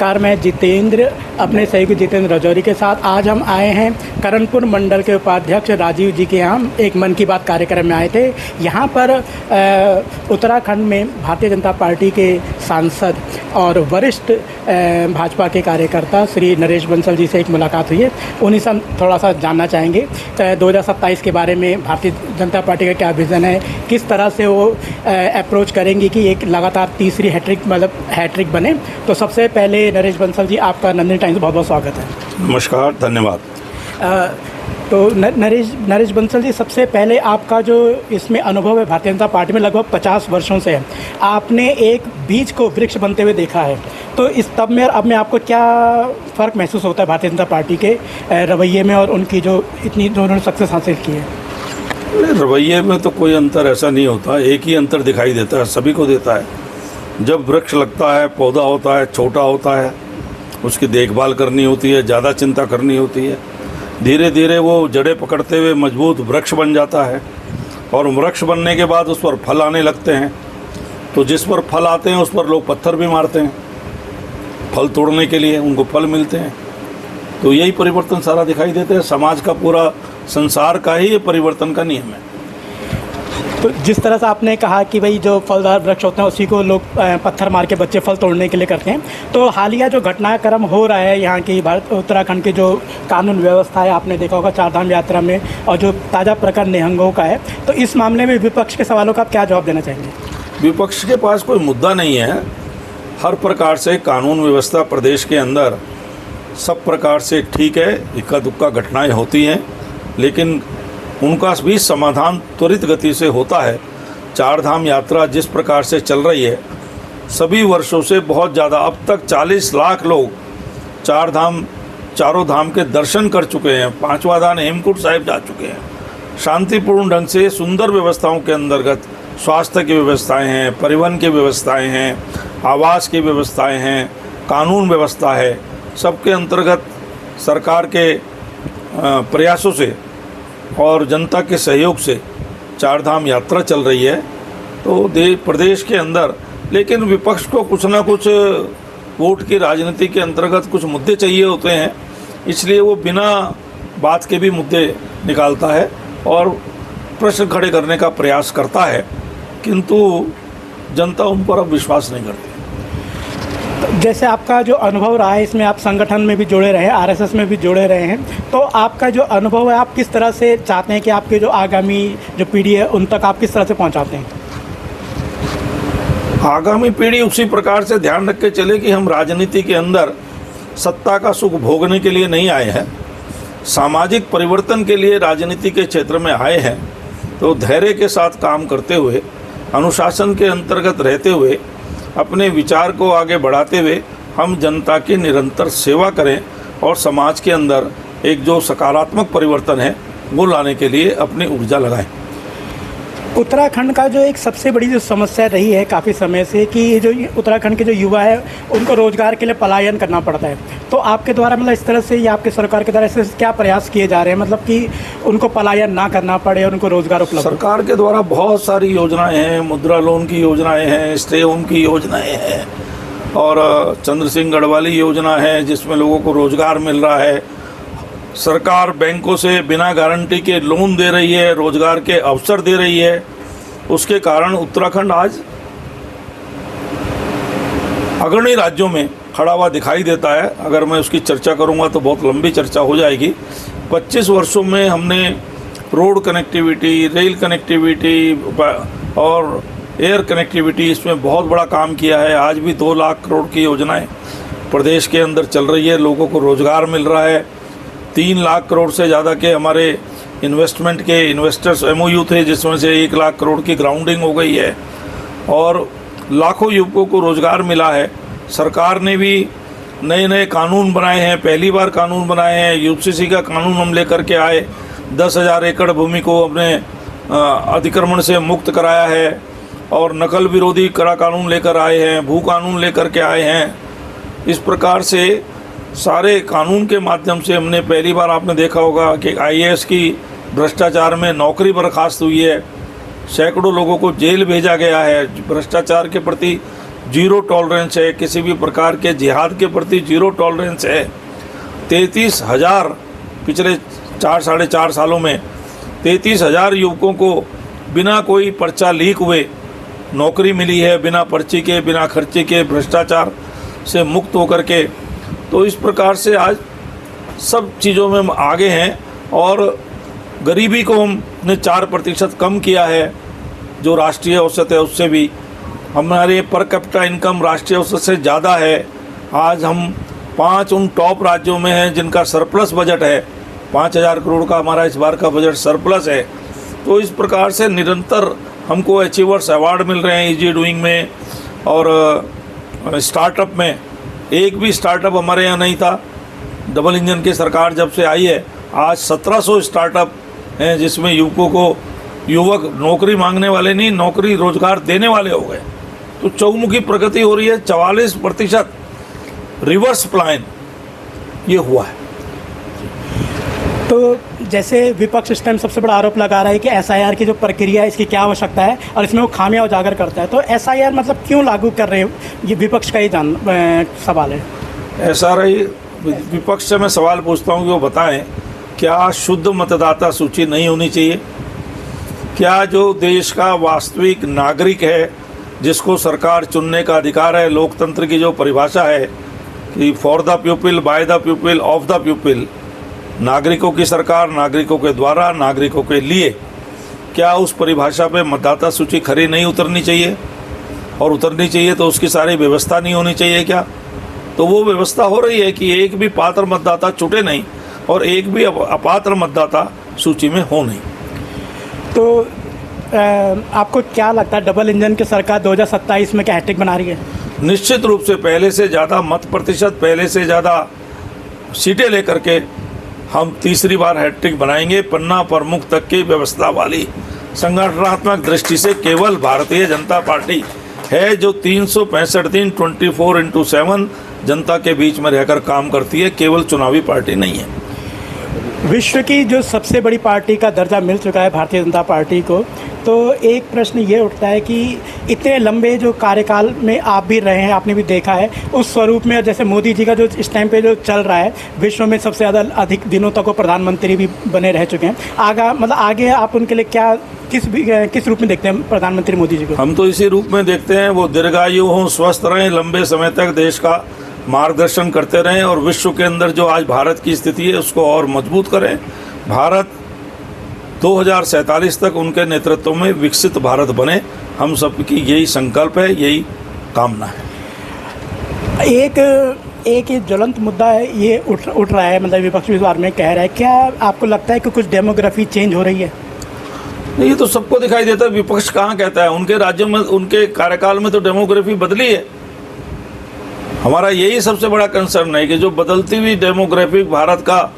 नमस्कार, मैं जितेंद्र अपने सहयोगी जितेंद्र रजौरी के साथ आज हम आए हैं करणपुर मंडल के उपाध्यक्ष राजीव जी के यहाँ एक मन की बात कार्यक्रम में आए थे। यहाँ पर उत्तराखंड में भारतीय जनता पार्टी के सांसद और वरिष्ठ भाजपा के कार्यकर्ता श्री नरेश बंसल जी से एक मुलाकात हुई है। उन्हीं से हम थोड़ा सा जानना चाहेंगे 2027 के बारे में भारतीय जनता पार्टी का क्या विज़न है, किस तरह से वो अप्रोच करेंगी कि एक लगातार तीसरी हैट्रिक बने। तो सबसे पहले नरेश बंसल जी, आपका नंदिनी टाइम्स बहुत बहुत स्वागत है। नमस्कार, धन्यवाद। तो नरेश बंसल जी, सबसे पहले आपका जो इसमें अनुभव है भारतीय जनता पार्टी में लगभग 50 वर्षों से है, आपने एक बीज को वृक्ष बनते हुए देखा है। तो इस तब में अब में आपको क्या फ़र्क महसूस होता है भारतीय जनता पार्टी के रवैये में और उनकी जो उन्होंने सक्सेस हासिल की है? रवैये में तो कोई अंतर ऐसा नहीं होता, एक ही अंतर दिखाई देता है, सभी को देता है। जब वृक्ष लगता है, पौधा होता है, छोटा होता है, उसकी देखभाल करनी होती है, ज़्यादा चिंता करनी होती है, धीरे धीरे वो जड़ें पकड़ते हुए मजबूत वृक्ष बन जाता है। और वृक्ष बनने के बाद उस पर फल आने लगते हैं। तो जिस पर फल आते हैं उस पर लोग पत्थर भी मारते हैं, फल तोड़ने के लिए उनको फल मिलते हैं। तो यही परिवर्तन सारा दिखाई देते हैं। समाज का पूरा, संसार का ही ये परिवर्तन का नियम है। तो जिस तरह से आपने कहा कि भाई जो फलदार वृक्ष होते हैं उसी को लोग पत्थर मार के बच्चे फल तोड़ने के लिए करते हैं, तो हालिया जो घटनाक्रम हो रहा है यहाँ की उत्तराखंड की जो कानून व्यवस्था है, आपने देखा होगा चारधाम यात्रा में, और जो ताज़ा प्रकरण निहंगों का है, तो इस मामले में विपक्ष के सवालों का आप क्या जवाब देना चाहेंगे? विपक्ष के पास कोई मुद्दा नहीं है। हर प्रकार से कानून व्यवस्था प्रदेश के अंदर सब प्रकार से ठीक है। इक्का दुक्का घटनाएँ होती हैं, लेकिन उनका भी समाधान त्वरित गति से होता है। चारधाम यात्रा जिस प्रकार से चल रही है, सभी वर्षों से बहुत ज़्यादा, अब तक 40 लाख लोग चारों धाम के दर्शन कर चुके हैं। 5वां धाम हेमकुंड साहिब जा चुके हैं। शांतिपूर्ण ढंग से सुंदर व्यवस्थाओं के अंतर्गत स्वास्थ्य की व्यवस्थाएं हैं, परिवहन की व्यवस्थाएं हैं, आवास की व्यवस्थाएं हैं, कानून व्यवस्था है। सबके अंतर्गत सरकार के प्रयासों से और जनता के सहयोग से चारधाम यात्रा चल रही है। तो प्रदेश के अंदर, लेकिन विपक्ष को कुछ ना कुछ वोट की राजनीति के अंतर्गत कुछ मुद्दे चाहिए होते हैं, इसलिए वो बिना बात के भी मुद्दे निकालता है और प्रश्न खड़े करने का प्रयास करता है, किंतु जनता उन पर अब विश्वास नहीं करती। जैसे आपका जो अनुभव रहा है, इसमें आप संगठन में भी जुड़े रहे हैं, आरएसएस में भी जुड़े रहे हैं, तो आपका जो अनुभव है, आप किस तरह से चाहते हैं कि आपके जो आगामी जो पीढ़ी है उन तक आप किस तरह से पहुंचाते हैं? आगामी पीढ़ी उसी प्रकार से ध्यान रख के चले कि हम राजनीति के अंदर सत्ता का सुख भोगने के लिए नहीं आए हैं, सामाजिक परिवर्तन के लिए राजनीति के क्षेत्र में आए हैं। तो धैर्य के साथ काम करते हुए, अनुशासन के अंतर्गत रहते हुए, अपने विचार को आगे बढ़ाते हुए हम जनता की निरंतर सेवा करें और समाज के अंदर एक जो सकारात्मक परिवर्तन है वो लाने के लिए अपनी ऊर्जा लगाएं। उत्तराखंड का जो एक सबसे बड़ी जो समस्या रही है काफ़ी समय से कि जो उत्तराखंड के जो युवा है उनको रोज़गार के लिए पलायन करना पड़ता है, तो आपके द्वारा मतलब इस तरह से या आपके सरकार के द्वारा ऐसे क्या प्रयास किए जा रहे हैं, मतलब कि उनको पलायन ना करना पड़े और उनको रोज़गार उपलब्ध? सरकार के द्वारा बहुत सारी योजनाएं हैं। मुद्रा लोन की योजनाएं हैं, स्टे होम की योजनाएं हैं, और चंद्र सिंह गढ़वाली योजना है जिसमें लोगों को रोज़गार मिल रहा है। सरकार बैंकों से बिना गारंटी के लोन दे रही है, रोजगार के अवसर दे रही है। उसके कारण उत्तराखंड आज अग्रणी राज्यों में खड़ा हुआ दिखाई देता है। अगर मैं उसकी चर्चा करूंगा तो बहुत लंबी चर्चा हो जाएगी। 25 वर्षों में हमने रोड कनेक्टिविटी, रेल कनेक्टिविटी और एयर कनेक्टिविटी, इसमें बहुत बड़ा काम किया है। आज भी 2 लाख करोड़ की योजनाएं प्रदेश के अंदर चल रही है, लोगों को रोज़गार मिल रहा है। 3 लाख करोड़ से ज़्यादा के हमारे इन्वेस्टमेंट के इन्वेस्टर्स MOU थे, जिसमें से 1 लाख करोड़ की ग्राउंडिंग हो गई है और लाखों युवकों को रोज़गार मिला है। सरकार ने भी नए नए कानून बनाए हैं, पहली बार कानून बनाए हैं। UCC का कानून हम लेकर के आए, 10,000 एकड़ भूमि को अपने अतिक्रमण से मुक्त कराया है, और नकल विरोधी कड़ा कानून लेकर आए हैं, भू कानून लेकर के आए हैं। इस प्रकार से सारे कानून के माध्यम से हमने पहली बार, आपने देखा होगा कि IAS की भ्रष्टाचार में नौकरी बर्खास्त हुई है, सैकड़ों लोगों को जेल भेजा गया है। भ्रष्टाचार के प्रति जीरो टॉलरेंस है, किसी भी प्रकार के जिहाद के प्रति जीरो टॉलरेंस है। 33,000 पिछले 4-4.5 सालों में 33,000 युवकों को बिना कोई पर्चा लीक हुए नौकरी मिली है, बिना पर्ची के, बिना खर्चे के, भ्रष्टाचार से मुक्त होकर के। तो इस प्रकार से आज सब चीज़ों में हम आगे हैं और गरीबी को हमने 4% कम किया है, जो राष्ट्रीय औसत है उससे भी। हमारे पर कैपिटा इनकम राष्ट्रीय औसत से ज़्यादा है। आज हम 5 उन टॉप राज्यों में हैं जिनका सरप्लस बजट है। 5,000 करोड़ का हमारा इस बार का बजट सरप्लस है। तो इस प्रकार से निरंतर हमको अचीवर्स अवार्ड मिल रहे हैं इजी डूइंग में। और स्टार्टअप में एक भी स्टार्टअप हमारे यहाँ नहीं था। डबल इंजन की सरकार जब से आई है, आज 1700 स्टार्टअप हैं जिसमें युवक नौकरी मांगने वाले नहीं, नौकरी रोजगार देने वाले हो गए। तो चौमुखी प्रगति हो रही है। 44% रिवर्स प्लान ये हुआ है। तो जैसे विपक्ष इस टाइम सबसे बड़ा आरोप लगा रहा है कि एसआईआर की जो प्रक्रिया है इसकी क्या आवश्यकता है और इसमें वो खामियां उजागर करता है। तो एसआईआर मतलब क्यों लागू कर रहे हो, ये विपक्ष का ही सवाल है। एसआरआई विपक्ष से मैं सवाल पूछता हूँ कि वो बताएं, क्या शुद्ध मतदाता सूची नहीं होनी चाहिए? क्या जो देश का वास्तविक नागरिक है, जिसको सरकार चुनने का अधिकार है, लोकतंत्र की जो परिभाषा है कि for the people, by the people, of the people, नागरिकों की सरकार, नागरिकों के द्वारा, नागरिकों के लिए, क्या उस परिभाषा पे मतदाता सूची खरी नहीं उतरनी चाहिए? और उतरनी चाहिए तो उसकी सारी व्यवस्था नहीं होनी चाहिए क्या? तो वो व्यवस्था हो रही है कि एक भी पात्र मतदाता छूटे नहीं और एक भी अपात्र मतदाता सूची में हो नहीं। तो आपको क्या लगता है डबल इंजन की सरकार 2027 में क्या हैट्रिक बना रही है? निश्चित रूप से पहले से ज़्यादा मत प्रतिशत, पहले से ज़्यादा सीटें लेकर के हम तीसरी बार हैट्रिक बनाएंगे। पन्ना प्रमुख तक की व्यवस्था वाली संगठनात्मक दृष्टि से केवल भारतीय जनता पार्टी है जो 365 दिन 24/7 जनता के बीच में रहकर काम करती है, केवल चुनावी पार्टी नहीं है। विश्व की जो सबसे बड़ी पार्टी का दर्जा मिल चुका है भारतीय जनता पार्टी को, तो एक प्रश्न ये उठता है कि इतने लंबे जो कार्यकाल में आप भी रहे हैं, आपने भी देखा है, उस स्वरूप में जैसे मोदी जी का जो इस टाइम पे जो चल रहा है, विश्व में सबसे ज़्यादा अधिक दिनों तक वो प्रधानमंत्री भी बने रह चुके हैं। आगे आप उनके लिए क्या किस रूप में देखते हैं प्रधानमंत्री मोदी जी को? हम तो इसी रूप में देखते हैं, वो दीर्घायु हों, स्वस्थ रहें, लंबे समय तक देश का मार्गदर्शन करते रहें और विश्व के अंदर जो आज भारत की स्थिति है उसको और मजबूत करें। भारत 2047 तक उनके नेतृत्व में विकसित भारत बने, हम सबकी यही संकल्प है, यही कामना है। एक ज्वलंत मुद्दा है, ये उठ रहा है, मतलब विपक्ष इस बार में कह रहा है, क्या आपको लगता है कि कुछ डेमोग्राफी चेंज हो रही है? ये तो सबको दिखाई देता है। विपक्ष कहाँ कहता है? उनके राज्यों में, उनके कार्यकाल में तो डेमोग्राफी बदली है। हमारा यही सबसे बड़ा कंसर्न है कि जो बदलती हुई डेमोग्राफी भारत का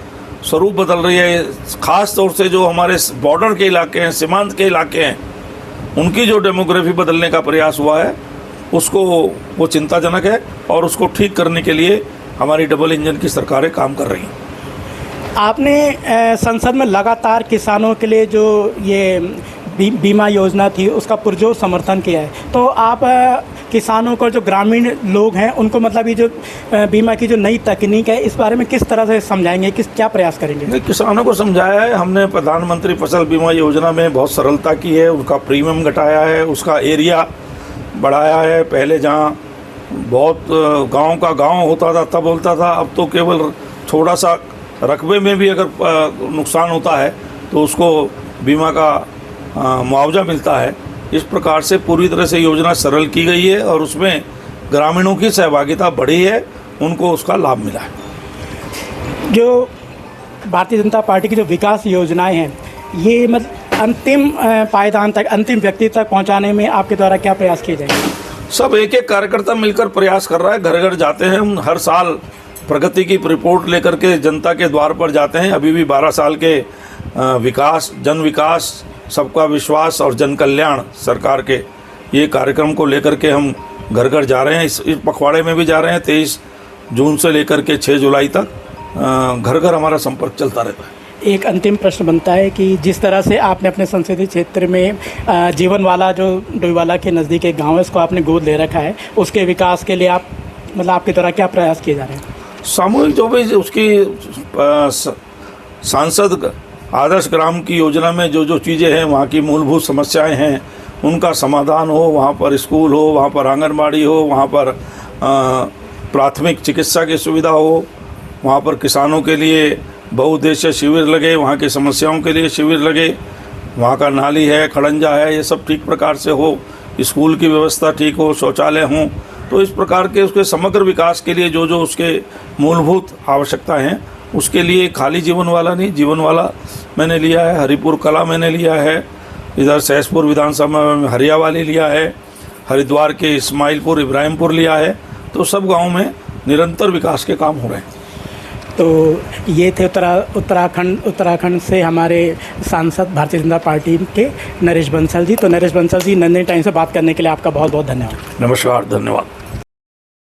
स्वरूप बदल रही है, ख़ास तौर से जो हमारे बॉर्डर के इलाके हैं, सीमांत के इलाके हैं, उनकी जो डेमोग्राफी बदलने का प्रयास हुआ है उसको वो चिंताजनक है और उसको ठीक करने के लिए हमारी डबल इंजन की सरकारें काम कर रही हैं। आपने संसद में लगातार किसानों के लिए जो ये बीमा योजना थी उसका पुरजोर समर्थन किया है, तो आप किसानों को, जो ग्रामीण लोग हैं, उनको मतलब ये जो बीमा की जो नई तकनीक है इस बारे में किस तरह से समझाएंगे, क्या प्रयास करेंगे? किसानों को समझाया है हमने। प्रधानमंत्री फसल बीमा योजना में बहुत सरलता की है, उनका प्रीमियम घटाया है, उसका एरिया बढ़ाया है। पहले जहाँ बहुत गांव का गांव होता था तब बोलता था, अब तो केवल थोड़ा सा रकबे में भी अगर नुकसान होता है तो उसको बीमा का मुआवजा मिलता है। इस प्रकार से पूरी तरह से योजना सरल की गई है और उसमें ग्रामीणों की सहभागिता बढ़ी है, उनको उसका लाभ मिला है। जो भारतीय जनता पार्टी की जो विकास योजनाएं हैं, ये मतलब अंतिम पायदान तक, अंतिम व्यक्ति तक पहुंचाने में आपके द्वारा क्या प्रयास किए जाएंगे? सब एक एक कार्यकर्ता मिलकर प्रयास कर रहा है। घर घर जाते हैं हम, हर साल प्रगति की रिपोर्ट लेकर के जनता के द्वार पर जाते हैं। अभी भी 12 साल के विकास, जन विकास, सबका विश्वास और जन कल्याण सरकार के ये कार्यक्रम को लेकर के हम घर घर जा रहे हैं। इस पखवाड़े में भी जा रहे हैं। 23 जून से लेकर के 6 जुलाई तक घर घर हमारा संपर्क चलता रहता है। एक अंतिम प्रश्न बनता है कि जिस तरह से आपने अपने संसदीय क्षेत्र में जीवन वाला जो डोईवाला के नज़दीक एक गाँव है उसको आपने गोद ले रखा है, उसके विकास के लिए आप मतलब आपके द्वारा क्या प्रयास किए जा रहे हैं? सामूहिक जो भी उसकी सांसद आदर्श ग्राम की योजना में जो जो चीज़ें हैं, वहाँ की मूलभूत समस्याएं हैं, उनका समाधान हो, वहाँ पर स्कूल हो, वहाँ पर आंगनबाड़ी हो, वहाँ पर प्राथमिक चिकित्सा की सुविधा हो, वहाँ पर किसानों के लिए बहुउद्देशीय शिविर लगे, वहाँ की समस्याओं के लिए शिविर लगे, वहाँ का नाली है, खड़ंजा है, ये सब ठीक प्रकार से हो, स्कूल की व्यवस्था ठीक हो, शौचालय हों। तो इस प्रकार के उसके समग्र विकास के लिए जो जो उसके मूलभूत आवश्यकताएं हैं, उसके लिए खाली जीवन वाला नहीं, जीवन वाला मैंने लिया है, हरिपुर कला मैंने लिया है, इधर सहसपुर विधानसभा में हरियावाली लिया है, हरिद्वार के इस्माइलपुर इब्राहिमपुर लिया है। तो सब गाँव में निरंतर विकास के काम हो रहे हैं। तो ये थे उत्तराखंड से हमारे सांसद भारतीय जनता पार्टी के नरेश बंसल जी। तो नरेश बंसल जी, नंदिनी टाइम से बात करने के लिए आपका बहुत बहुत धन्यवाद। नमस्कार, धन्यवाद।